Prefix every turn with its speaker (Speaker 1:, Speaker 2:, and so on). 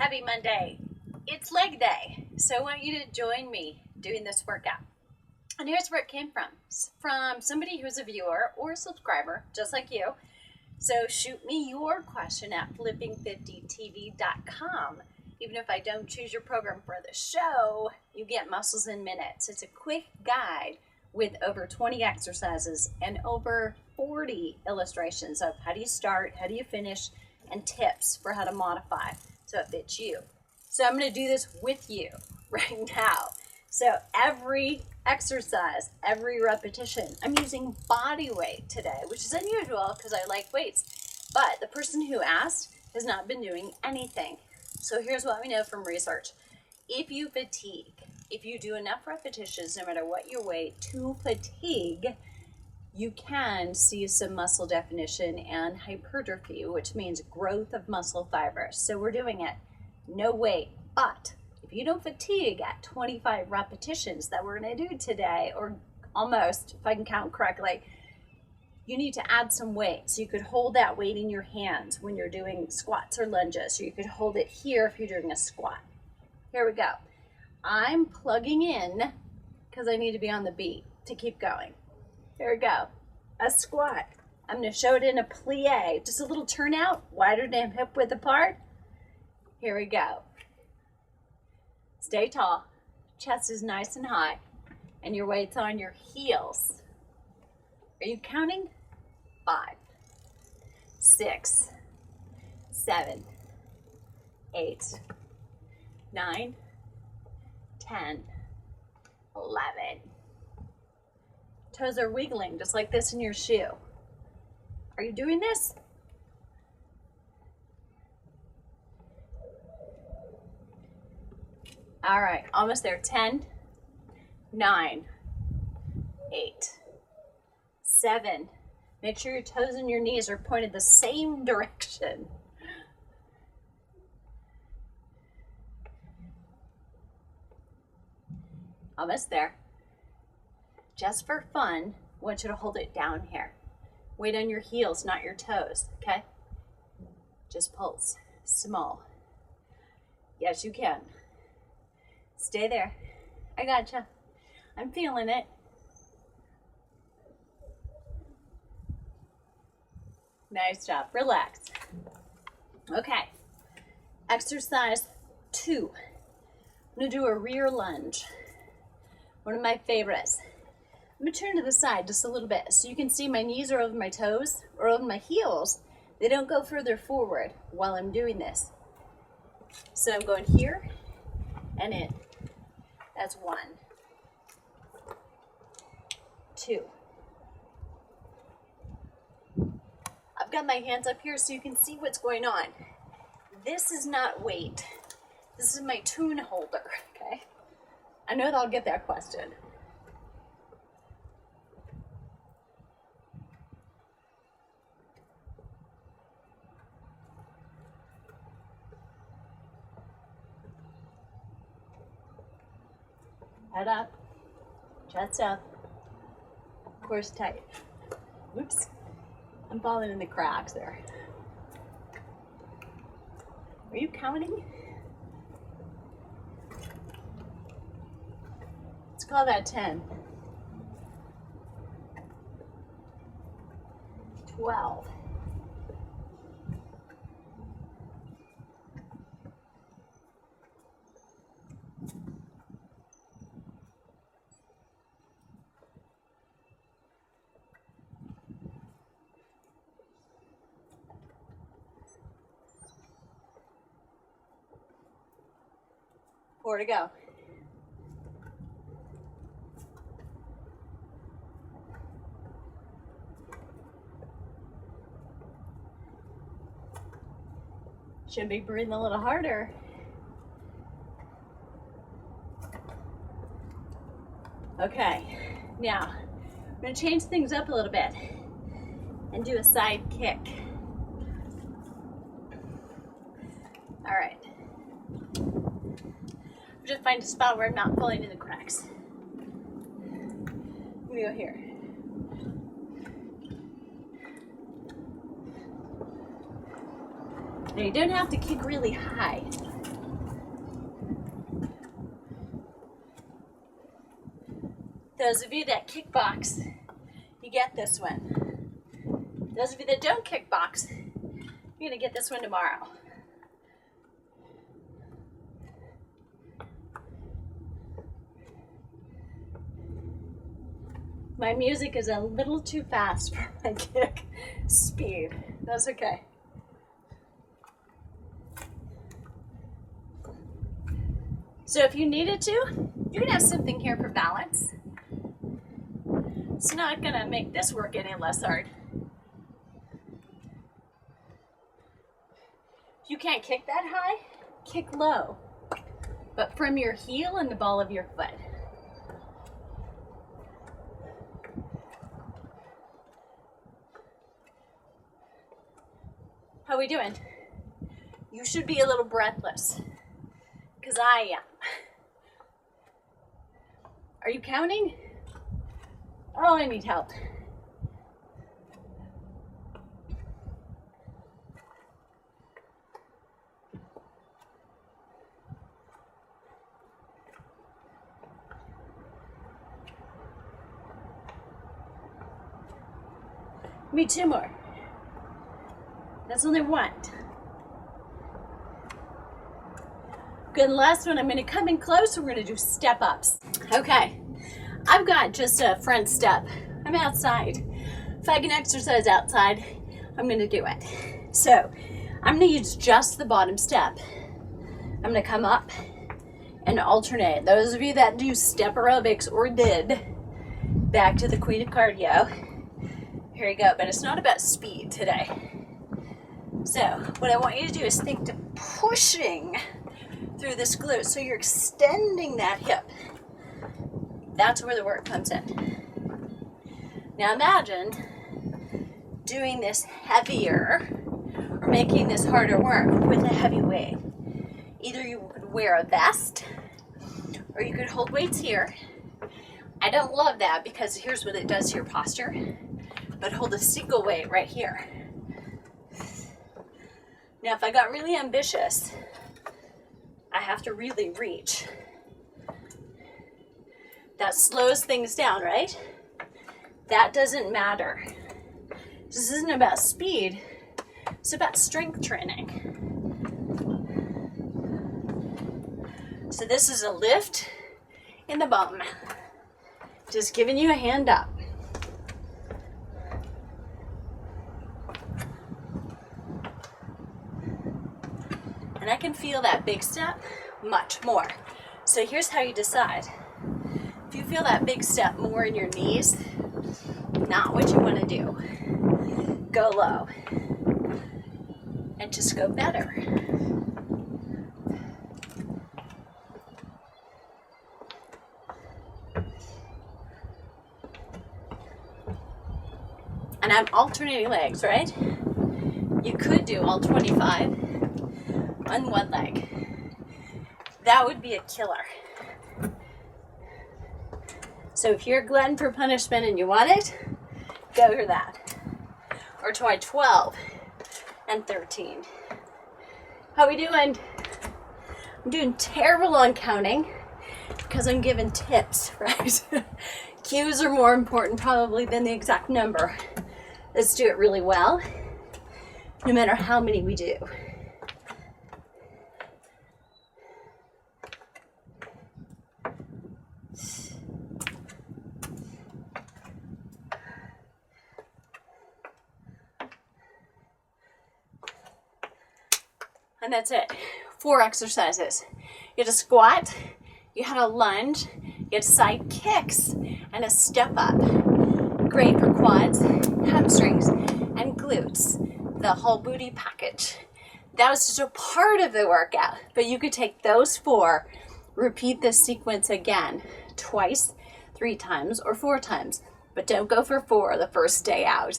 Speaker 1: Happy Monday. It's leg day, so I want you to join me doing this workout. And here's where it came from somebody who's a viewer or a subscriber, just like you. So shoot me your question at flipping50tv.com. Even if I don't choose your program for the show, you get Muscles in Minutes. It's a quick guide with over 20 exercises and over 40 illustrations of how do you start, how do you finish, and tips for how to modify so it fits you. So I'm going to do this with you right now. So every exercise, every repetition, I'm using body weight today, which is unusual because I like weights. But the person who asked has not been doing anything. So here's what we know from research. If you fatigue, if you do enough repetitions, no matter what your weight, to fatigue, you can see some muscle definition and hypertrophy, which means growth of muscle fibers. So we're doing it, no weight. But if you don't fatigue at 25 repetitions that we're going to do today, or almost, if I can count correctly, you need to add some weight. So you could hold that weight in your hands when you're doing squats or lunges, or you could hold it here if you're doing a squat. Here we go. I'm plugging in because I need to be on the beat to keep going. Here we go. A squat. I'm going to show it in a plie, just a little turnout, wider than hip width apart. Here we go. Stay tall. Chest is nice and high, and your weight's on your heels. Are you counting? 5, 6, 7, 8, 9, 10, 11. Toes are wiggling just like this in your shoe. Are you doing this? All right, almost there. 10, 9, 8, 7. Make sure your toes and your knees are pointed the same direction. Almost there. Just for fun, I want you to hold it down here. Weight on your heels, not your toes, okay? Just pulse, small. Yes, you can. Stay there. I gotcha. I'm feeling it. Nice job. Relax. Okay. Exercise 2. I'm going to do a rear lunge. One of my favorites. I'm going to turn to the side just a little bit so you can see my knees are over my toes or over my heels. They don't go further forward while I'm doing this. So I'm going here and in. That's 1, 2. I've got my hands up here so you can see what's going on. This is not weight. This is my tune holder, okay? I know that I'll get that question. Head up, chest up, core tight. Whoops, I'm falling in the cracks there. Are you counting? Let's call that 10. 12. 4 to go. Should be breathing a little harder. Okay, now I'm going to change things up a little bit and do a side kick. All right. Just find a spot where I'm not falling in the cracks. I'm gonna go here. Now you don't have to kick really high. Those of you that kickbox, you get this one. Those of you that don't kickbox, you're gonna get this one tomorrow. My music is a little too fast for my kick speed. That's okay. So if you needed to, you're gonna have something here for balance. It's not gonna make this work any less hard. If you can't kick that high, kick low, but from your heel and the ball of your foot. How we doing? You should be a little breathless, because I am. Are you counting? Oh, I need help. Give me 2 more. That's only 1. Good, last one, I'm gonna come in close, we're gonna do step ups. Okay, I've got just a front step. I'm outside. If I can exercise outside, I'm gonna do it. So, I'm gonna use just the bottom step. I'm gonna come up and alternate. Those of you that do step aerobics or did, back to the queen of cardio. Here you go, but it's not about speed today. So, what I want you to do is think to pushing through this glute. So you're extending that hip. That's where the work comes in. Now imagine doing this heavier or making this harder work with a heavy weight. Either you could wear a vest or you could hold weights here. I don't love that because here's what it does to your posture. But hold a single weight right here. Now if I got really ambitious, I have to really reach. That slows things down, right? That doesn't matter. This isn't about speed, it's about strength training. So this is a lift in the bum. Just giving you a hand up. And I can feel that big step much more. So here's how you decide. If you feel that big step more in your knees, not what you want to do. Go low. And just go better. And I'm alternating legs, right? You could do all 25 on one leg. That would be a killer. So if you're a glutton for punishment and you want it, go for that. Or try 12 and 13. How we doing? I'm doing terrible on counting because I'm giving tips, right? Cues are more important probably than the exact number. Let's do it really well, no matter how many we do. And that's it. 4 exercises. You had a squat, you had a lunge, you had side kicks, and a step up. Great for quads, hamstrings, and glutes. The whole booty package. That was just a part of the workout, but you could take those 4, repeat this sequence again, twice, 3 times, or 4 times, but don't go for 4 the first day out.